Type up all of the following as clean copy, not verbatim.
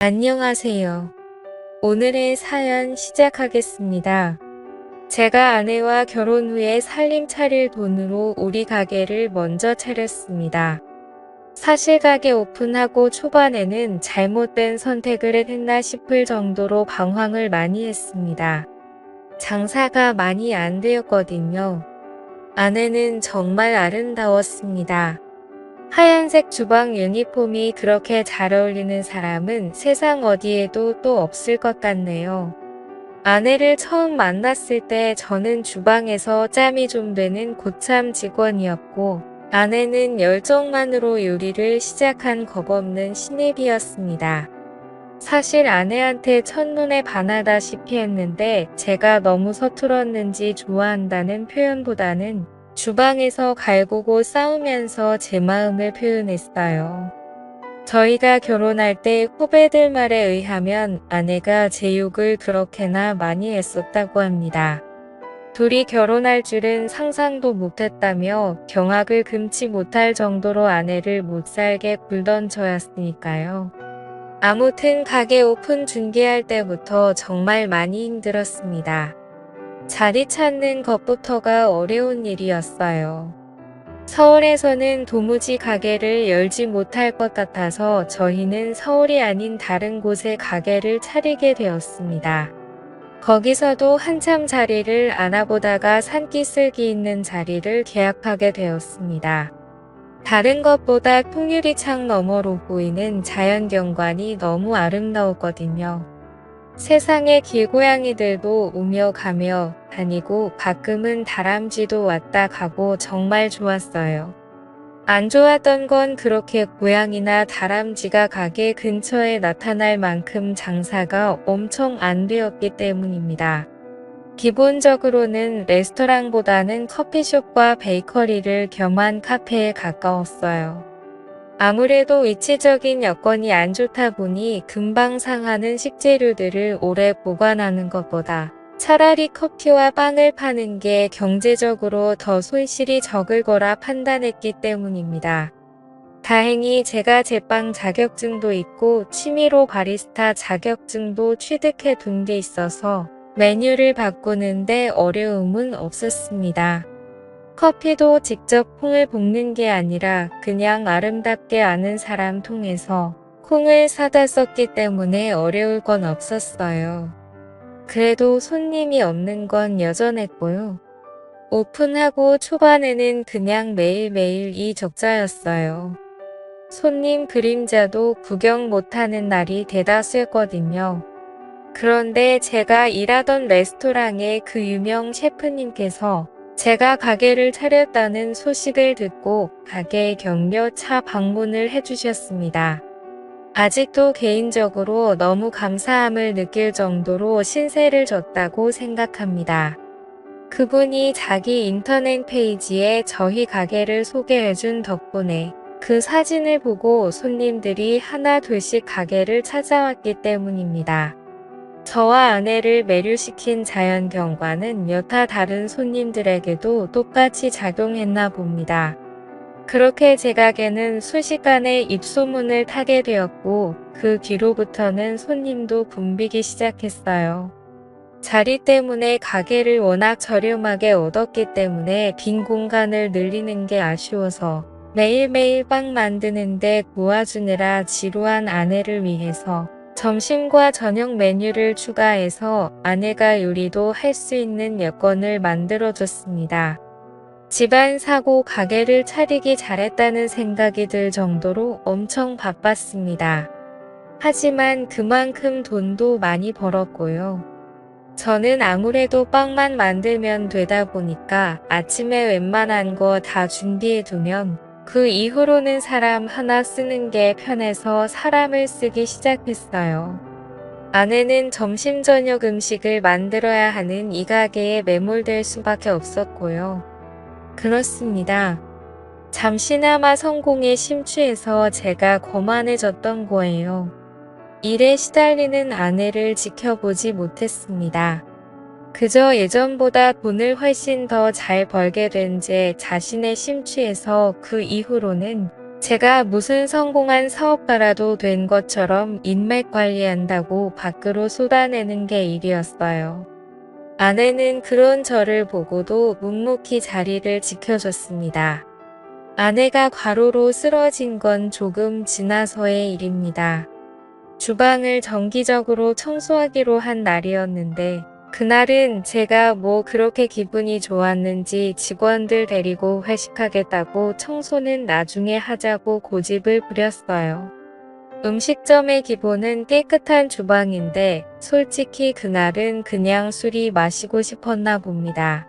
안녕하세요. 오늘의 사연 시작하겠습니다. 제가 아내와 결혼 후에 살림 차릴 돈으로 우리 가게를 먼저 차렸습니다. 사실 가게 오픈하고 초반에는 잘못된 선택을 했나 싶을 정도로 방황을 많이 했습니다. 장사가 많이 안 되었거든요. 아내는 정말 아름다웠습니다. 하얀색 주방 유니폼이 그렇게 잘 어울리는 사람은 세상 어디에도 또 없을 것 같네요. 아내를 처음 만났을 때 저는 주방에서 짬이 좀 되는 고참 직원이었고, 아내는 열정만으로 요리를 시작한 겁없는 신입이었습니다. 사실 아내한테 첫눈에 반하다시피 했는데 제가 너무 서툴었는지 좋아한다는 표현보다는 주방에서 갈구고 싸우면서 제 마음을 표현했어요. 저희가 결혼할 때 후배들 말에 의하면 아내가 제 욕을 그렇게나 많이 했었다고 합니다. 둘이 결혼할 줄은 상상도 못했다며 경악을 금치 못할 정도로 아내를 못살게 굴던 저였으니까요. 아무튼 가게 오픈 준비할 때부터 정말 많이 힘들었습니다. 자리 찾는 것부터가 어려운 일이었어요. 서울에서는 도무지 가게를 열지 못할 것 같아서 저희는 서울이 아닌 다른 곳에 가게를 차리게 되었습니다. 거기서도 한참 자리를 알아보다가 산기슭이 있는 자리를 계약하게 되었습니다. 다른 것보다 통유리 창 너머로 보이는 자연경관이 너무 아름다웠거든요. 세상에 길고양이들도 오며 가며 다니고 가끔은 다람쥐도 왔다 가고 정말 좋았어요. 안 좋았던 건 그렇게 고양이나 다람쥐가 가게 근처에 나타날 만큼 장사가 엄청 안 되었기 때문입니다. 기본적으로는 레스토랑보다는 커피숍과 베이커리를 겸한 카페에 가까웠어요. 아무래도 위치적인 여건이 안 좋다 보니 금방 상하는 식재료들을 오래 보관하는 것보다 차라리 커피와 빵을 파는 게 경제적으로 더 손실이 적을 거라 판단했기 때문입니다. 다행히 제가 제빵 자격증도 있고 취미로 바리스타 자격증도 취득해 둔 게 있어서 메뉴를 바꾸는데 어려움은 없었습니다. 커피도 직접 콩을 볶는 게 아니라 그냥 아름답게 아는 사람 통해서 콩을 사다 썼기 때문에 어려울 건 없었어요. 그래도 손님이 없는 건 여전했고요. 오픈하고 초반에는 그냥 매일매일 이 적자였어요. 손님 그림자도 구경 못하는 날이 대다수였거든요. 그런데 제가 일하던 레스토랑의 그 유명 셰프님께서 제가 가게를 차렸다는 소식을 듣고 가게 격려차 방문을 해주셨습니다. 아직도 개인적으로 너무 감사함을 느낄 정도로 신세를 졌다고 생각합니다. 그분이 자기 인터넷 페이지에 저희 가게를 소개해준 덕분에 그 사진을 보고 손님들이 하나 둘씩 가게를 찾아왔기 때문입니다. 저와 아내를 매료시킨 자연경관은 여타 다른 손님들에게도 똑같이 작용했나 봅니다. 그렇게 제 가게는 순식간에 입소문을 타게 되었고 그 뒤로부터는 손님도 붐비기 시작했어요. 자리 때문에 가게를 워낙 저렴하게 얻었기 때문에 빈 공간을 늘리는 게 아쉬워서 매일매일 빵 만드는데 도와주느라 지루한 아내를 위해서 점심과 저녁 메뉴를 추가해서 아내가 요리도 할 수 있는 여건을 만들어줬습니다. 집안 사고 가게를 차리기 잘했다는 생각이 들 정도로 엄청 바빴습니다. 하지만 그만큼 돈도 많이 벌었고요. 저는 아무래도 빵만 만들면 되다 보니까 아침에 웬만한 거 다 준비해두면 그 이후로는 사람 하나 쓰는 게 편해서 사람을 쓰기 시작했어요. 아내는 점심 저녁 음식을 만들어야 하는 이 가게에 매몰될 수밖에 없었고요. 그렇습니다. 잠시나마 성공에 심취해서 제가 거만해졌던 거예요. 일에 시달리는 아내를 지켜보지 못했습니다. 그저 예전보다 돈을 훨씬 더 잘 벌게 된 제 자신에 심취해서 그 이후로는 제가 무슨 성공한 사업가라도 된 것처럼 인맥 관리한다고 밖으로 쏟아내는 게 일이었어요. 아내는 그런 저를 보고도 묵묵히 자리를 지켜줬습니다. 아내가 과로로 쓰러진 건 조금 지나서의 일입니다. 주방을 정기적으로 청소하기로 한 날이었는데 그날은 제가 뭐 그렇게 기분이 좋았는지 직원들 데리고 회식하겠다고 청소는 나중에 하자고 고집을 부렸어요. 음식점의 기본은 깨끗한 주방인데 솔직히 그날은 그냥 술이 마시고 싶었나 봅니다.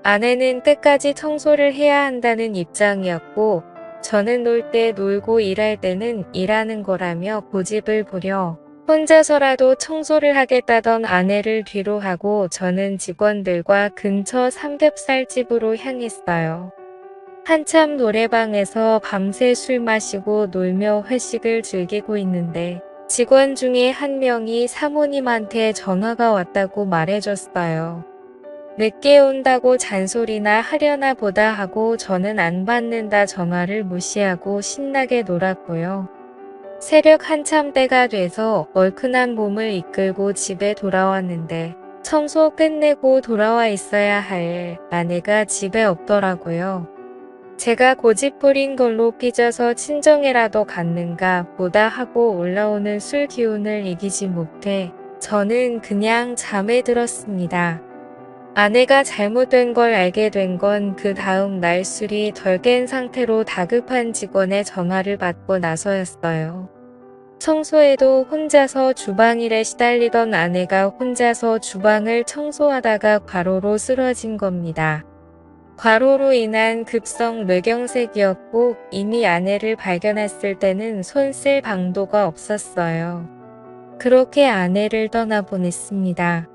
아내는 끝까지 청소를 해야 한다는 입장이었고 저는 놀 때 놀고 일할 때는 일하는 거라며 고집을 부려 혼자서라도 청소를 하겠다던 아내를 뒤로 하고 저는 직원들과 근처 삼겹살집으로 향했어요. 한참 노래방에서 밤새 술 마시고 놀며 회식을 즐기고 있는데 직원 중에 한 명이 사모님한테 전화가 왔다고 말해줬어요. 늦게 온다고 잔소리나 하려나 보다 하고 저는 안 받는다 전화를 무시하고 신나게 놀았고요. 새벽 한참 때가 돼서 얼큰한 몸을 이끌고 집에 돌아왔는데 청소 끝내고 돌아와 있어야 할 아내가 집에 없더라고요. 제가 고집 부린 걸로 삐져서 친정에라도 갔는가 보다 하고 올라오는 술 기운을 이기지 못해 저는 그냥 잠에 들었습니다. 아내가 잘못된 걸 알게 된 건 그 다음 날 술이 덜 깬 상태로 다급한 직원의 전화를 받고 나서였어요. 청소에도 혼자서 주방일에 시달리던 아내가 혼자서 주방을 청소하다가 과로로 쓰러진 겁니다. 과로로 인한 급성 뇌경색이었고 이미 아내를 발견했을 때는 손 쓸 방도가 없었어요. 그렇게 아내를 떠나보냈습니다.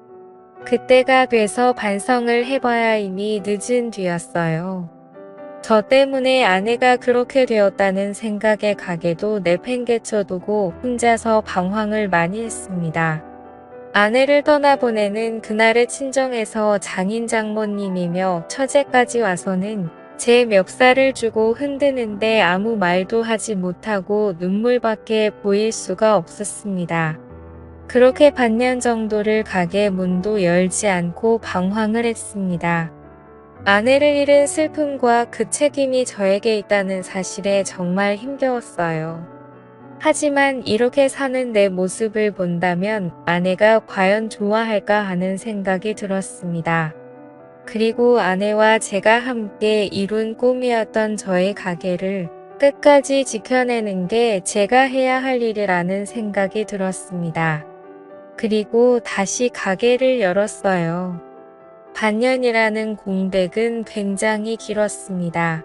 그때가 돼서 반성을 해봐야 이미 늦은 뒤였어요. 저 때문에 아내가 그렇게 되었다는 생각에 가게도 내팽개쳐두고 혼자서 방황을 많이 했습니다. 아내를 떠나보내는 그날의 친정에서 장인 장모님이며 처제까지 와서는 제 멱살을 주고 흔드는데 아무 말도 하지 못하고 눈물밖에 보일 수가 없었습니다. 그렇게 반년 정도를 가게 문도 열지 않고 방황을 했습니다. 아내를 잃은 슬픔과 그 책임이 저에게 있다는 사실에 정말 힘겨웠어요. 하지만 이렇게 사는 내 모습을 본다면 아내가 과연 좋아할까 하는 생각이 들었습니다. 그리고 아내와 제가 함께 이룬 꿈이었던 저의 가게를 끝까지 지켜내는 게 제가 해야 할 일이라는 생각이 들었습니다. 그리고 다시 가게를 열었어요. 반년이라는 공백은 굉장히 길었습니다.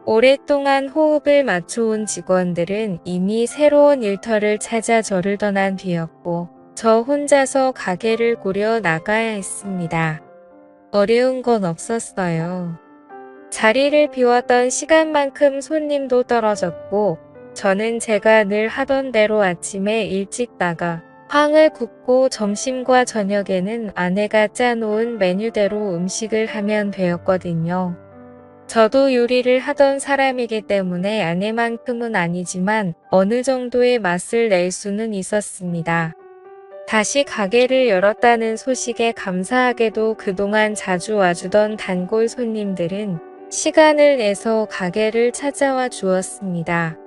오랫동안 호흡을 맞춰온 직원들은 이미 새로운 일터를 찾아 저를 떠난 뒤였고 저 혼자서 가게를 꾸려 나가야 했습니다. 어려운 건 없었어요. 자리를 비웠던 시간만큼 손님도 떨어졌고 저는 제가 늘 하던 대로 아침에 일찍 나가 빵을 굽고 점심과 저녁에는 아내가 짜놓은 메뉴대로 음식을 하면 되었거든요. 저도 요리를 하던 사람이기 때문에 아내만큼은 아니지만 어느 정도의 맛을 낼 수는 있었습니다. 다시 가게를 열었다는 소식에 감사하게도 그동안 자주 와주던 단골 손님들은 시간을 내서 가게를 찾아와 주었습니다.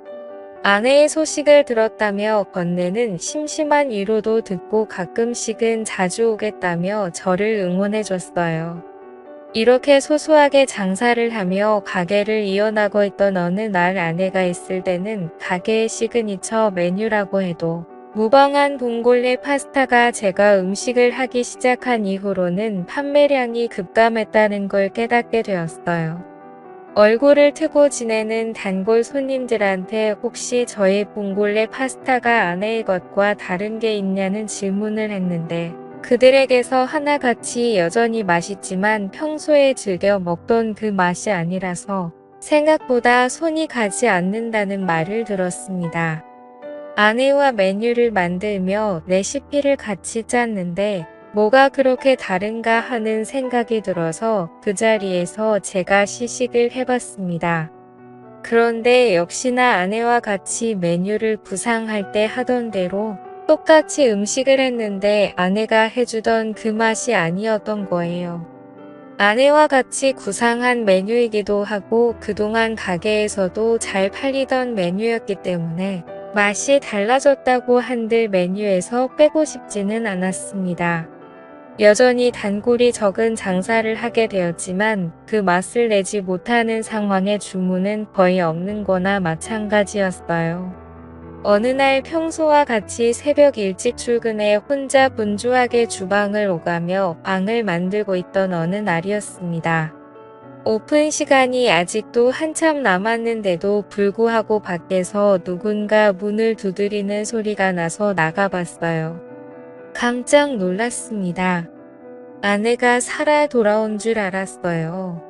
아내의 소식을 들었다며 건네는 심심한 위로도 듣고 가끔씩은 자주 오겠다며 저를 응원해줬어요. 이렇게 소소하게 장사를 하며 가게를 이어나고 있던 어느 날 아내가 있을 때는 가게의 시그니처 메뉴라고 해도 무방한 봉골레 파스타가 제가 음식을 하기 시작한 이후로는 판매량이 급감했다는 걸 깨닫게 되었어요. 얼굴을 트고 지내는 단골 손님들한테 혹시 저의 봉골레 파스타가 아내의 것과 다른 게 있냐는 질문을 했는데 그들에게서 하나같이 여전히 맛있지만 평소에 즐겨 먹던 그 맛이 아니라서 생각보다 손이 가지 않는다는 말을 들었습니다. 아내와 메뉴를 만들며 레시피를 같이 짰는데 뭐가 그렇게 다른가 하는 생각이 들어서 그 자리에서 제가 시식을 해봤습니다. 그런데 역시나 아내와 같이 메뉴를 구상할 때 하던 대로 똑같이 음식을 했는데 아내가 해주던 그 맛이 아니었던 거예요. 아내와 같이 구상한 메뉴이기도 하고 그동안 가게에서도 잘 팔리던 메뉴였기 때문에 맛이 달라졌다고 한들 메뉴에서 빼고 싶지는 않았습니다. 여전히 단골이 적은 장사를 하게 되었지만 그 맛을 내지 못하는 상황의 주문은 거의 없는 거나 마찬가지였어요. 어느 날 평소와 같이 새벽 일찍 출근해 혼자 분주하게 주방을 오가며 빵을 만들고 있던 어느 날이었습니다. 오픈 시간이 아직도 한참 남았는데도 불구하고 밖에서 누군가 문을 두드리는 소리가 나서 나가봤어요. 깜짝 놀랐습니다. 아내가 살아 돌아온 줄 알았어요.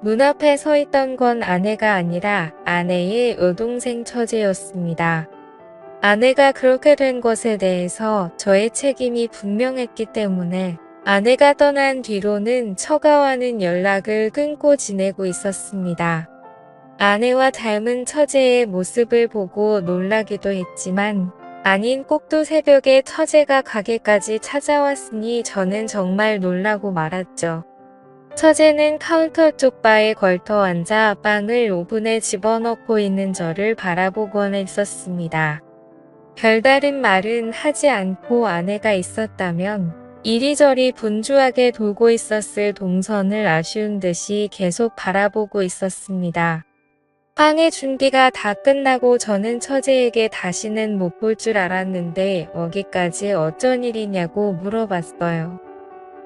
문 앞에 서 있던 건 아내가 아니라 아내의 여동생 처제였습니다. 아내가 그렇게 된 것에 대해서 저의 책임이 분명했기 때문에 아내가 떠난 뒤로는 처가와는 연락을 끊고 지내고 있었습니다. 아내와 닮은 처제의 모습을 보고 놀라기도 했지만 아닌 꼭두 새벽에 처제가 가게까지 찾아왔으니 저는 정말 놀라고 말았죠. 처제는 카운터 쪽 바에 걸터 앉아 빵을 오븐에 집어넣고 있는 저를 바라보곤 했었습니다. 별다른 말은 하지 않고 아내가 있었다면 이리저리 분주하게 돌고 있었을 동선을 아쉬운 듯이 계속 바라보고 있었습니다. 빵의 준비가 다 끝나고 저는 처제에게 다시는 못 볼 줄 알았는데 여기까지 어쩐 일이냐고 물어봤어요.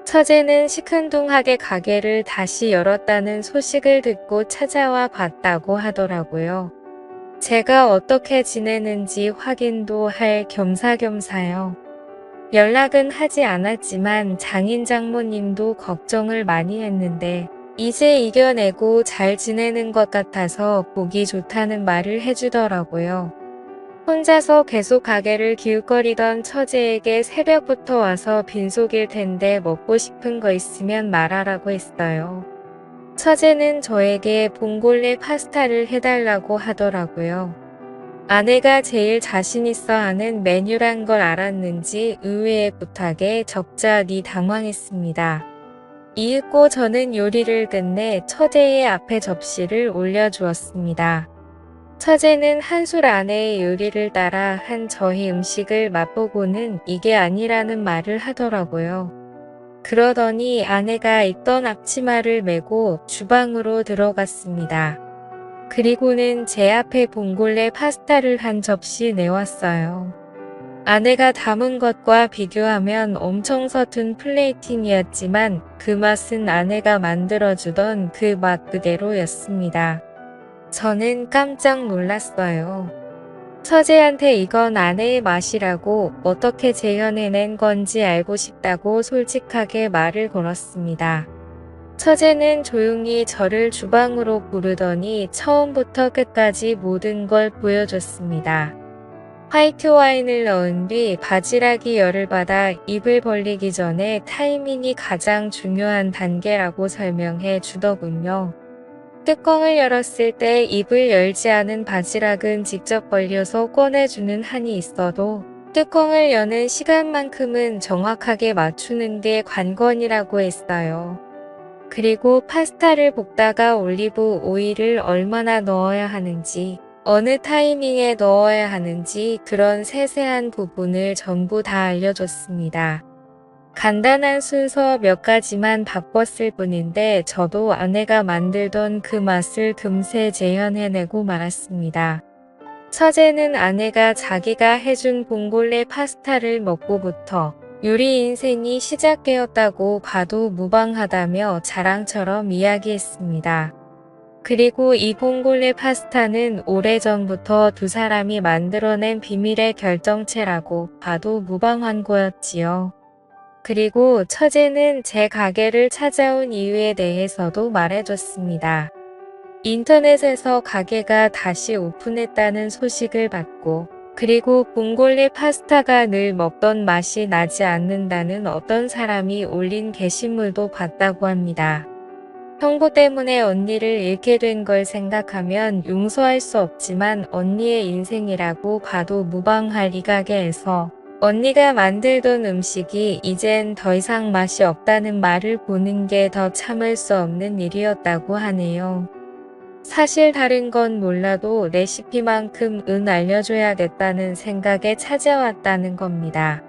처제는 시큰둥하게 가게를 다시 열었다는 소식을 듣고 찾아와 봤다고 하더라고요. 제가 어떻게 지내는지 확인도 할 겸사겸사요. 연락은 하지 않았지만 장인 장모님도 걱정을 많이 했는데 이제 이겨내고 잘 지내는 것 같아서 보기 좋다는 말을 해주더라고요. 혼자서 계속 가게를 기웃거리던 처제에게 새벽부터 와서 빈속일 텐데 먹고 싶은 거 있으면 말하라고 했어요. 처제는 저에게 봉골레 파스타를 해달라고 하더라고요. 아내가 제일 자신 있어 하는 메뉴란 걸 알았는지 의외의 부탁에 적잖이 당황했습니다. 이윽고 저는 요리를 끝내 처제의 앞에 접시를 올려주었습니다. 처제는 한술 아내의 요리를 따라 한 저희 음식을 맛보고는 이게 아니라는 말을 하더라고요. 그러더니 아내가 입던 앞치마를 메고 주방으로 들어갔습니다. 그리고는 제 앞에 봉골레 파스타를 한 접시 내왔어요. 아내가 담은 것과 비교하면 엄청 서툰 플레이팅이었지만 그 맛은 아내가 만들어주던 그 맛 그대로였습니다. 저는 깜짝 놀랐어요. 처제한테 이건 아내의 맛이라고 어떻게 재현해낸 건지 알고 싶다고 솔직하게 말을 걸었습니다. 처제는 조용히 저를 주방으로 부르더니 처음부터 끝까지 모든 걸 보여줬습니다. 화이트 와인을 넣은 뒤 바지락이 열을 받아 입을 벌리기 전에 타이밍이 가장 중요한 단계라고 설명해 주더군요. 뚜껑을 열었을 때 입을 열지 않은 바지락은 직접 벌려서 꺼내주는 한이 있어도 뚜껑을 여는 시간만큼은 정확하게 맞추는 게 관건이라고 했어요. 그리고 파스타를 볶다가 올리브 오일을 얼마나 넣어야 하는지, 어느 타이밍에 넣어야 하는지 그런 세세한 부분을 전부 다 알려줬습니다. 간단한 순서 몇 가지만 바꿨을 뿐인데 저도 아내가 만들던 그 맛을 금세 재현해내고 말았습니다. 처제는 아내가 자기가 해준 봉골레 파스타를 먹고부터 요리 인생이 시작되었다고 봐도 무방하다며 자랑처럼 이야기했습니다. 그리고 이 봉골레 파스타는 오래전부터 두 사람이 만들어낸 비밀의 결정체라고 봐도 무방한 거였지요. 그리고 처제는 제 가게를 찾아온 이유에 대해서도 말해줬습니다. 인터넷에서 가게가 다시 오픈했다는 소식을 받고 그리고 봉골레 파스타가 늘 먹던 맛이 나지 않는다는 어떤 사람이 올린 게시물도 봤다고 합니다. 형부 때문에 언니를 잃게 된 걸 생각하면 용서할 수 없지만 언니의 인생이라고 봐도 무방할 이 가게에서 언니가 만들던 음식이 이젠 더 이상 맛이 없다는 말을 보는 게 더 참을 수 없는 일이었다고 하네요. 사실 다른 건 몰라도 레시피만큼은 알려줘야겠다는 생각에 찾아왔다는 겁니다.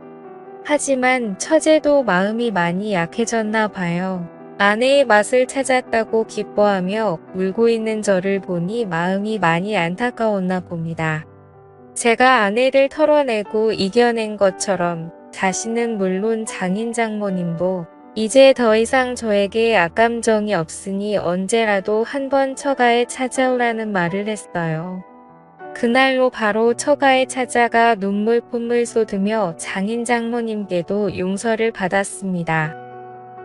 하지만 처제도 마음이 많이 약해졌나 봐요. 아내의 맛을 찾았다고 기뻐하며 울고 있는 저를 보니 마음이 많이 안타까웠나 봅니다. 제가 아내를 털어내고 이겨낸 것처럼 자신은 물론 장인 장모님도 이제 더 이상 저에게 악감정이 없으니 언제라도 한번 처가에 찾아오라는 말을 했어요. 그날로 바로 처가에 찾아가 눈물 콧물 쏟으며 장인 장모님께도 용서를 받았습니다.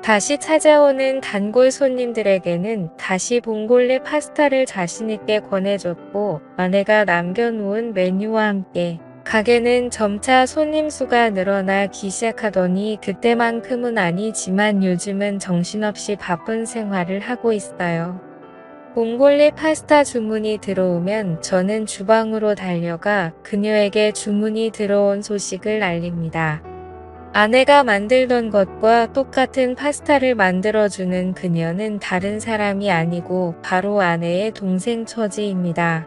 다시 찾아오는 단골 손님들에게는 다시 봉골레 파스타를 자신있게 권해줬고 아내가 남겨놓은 메뉴와 함께 가게는 점차 손님 수가 늘어나기 시작하더니 그때만큼은 아니지만 요즘은 정신없이 바쁜 생활을 하고 있어요. 봉골레 파스타 주문이 들어오면 저는 주방으로 달려가 그녀에게 주문이 들어온 소식을 알립니다. 아내가 만들던 것과 똑같은 파스타를 만들어주는 그녀는 다른 사람이 아니고 바로 아내의 동생 처지입니다.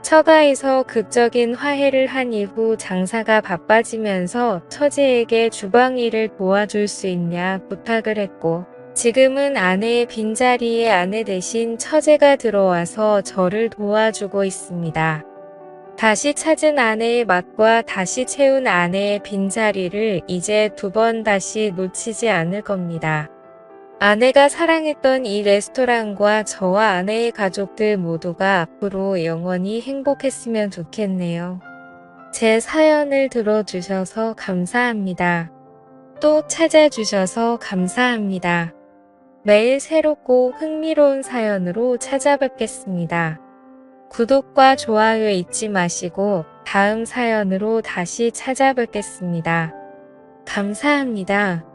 처가에서 극적인 화해를 한 이후 장사가 바빠지면서 처제에게 주방 일을 도와줄 수 있냐 부탁을 했고 지금은 아내의 빈자리에 아내 대신 처제가 들어와서 저를 도와주고 있습니다. 다시 찾은 아내의 맛과 다시 채운 아내의 빈자리를 이제 2번 다시 놓치지 않을 겁니다. 아내가 사랑했던 이 레스토랑과 저와 아내의 가족들 모두가 앞으로 영원히 행복했으면 좋겠네요. 제 사연을 들어주셔서 감사합니다. 또 찾아주셔서 감사합니다. 매일 새롭고 흥미로운 사연으로 찾아뵙겠습니다. 구독과 좋아요 잊지 마시고 다음 사연으로 다시 찾아뵙겠습니다. 감사합니다.